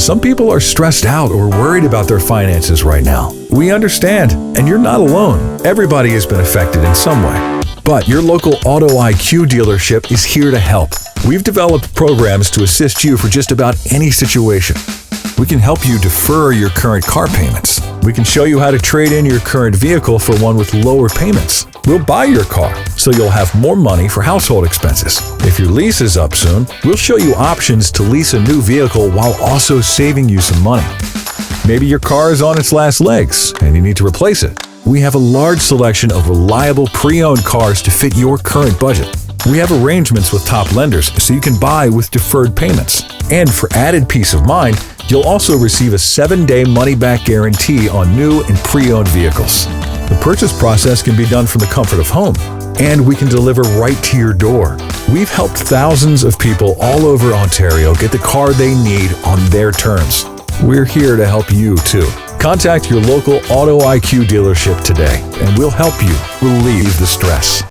Some people are stressed out or worried about their finances right now. We understand, and you're not alone. Everybody has been affected in some way. But your local AutoIQ dealership is here to help. We've developed programs to assist you for just about any situation. We can help you defer your current car payments. We can show you how to trade in your current vehicle for one with lower payments. We'll buy your car, so you'll have more money for household expenses. If your lease is up soon, we'll show you options to lease a new vehicle while also saving you some money. Maybe your car is on its last legs and you need to replace it. We have a large selection of reliable pre-owned cars to fit your current budget. We have arrangements with top lenders so you can buy with deferred payments. And for added peace of mind, you'll also receive a 7-day money-back guarantee on new and pre-owned vehicles. The purchase process can be done from the comfort of home, and we can deliver right to your door. We've helped thousands of people all over Ontario get the car they need on their terms. We're here to help you too. Contact your local AutoIQ dealership today, and we'll help you relieve the stress.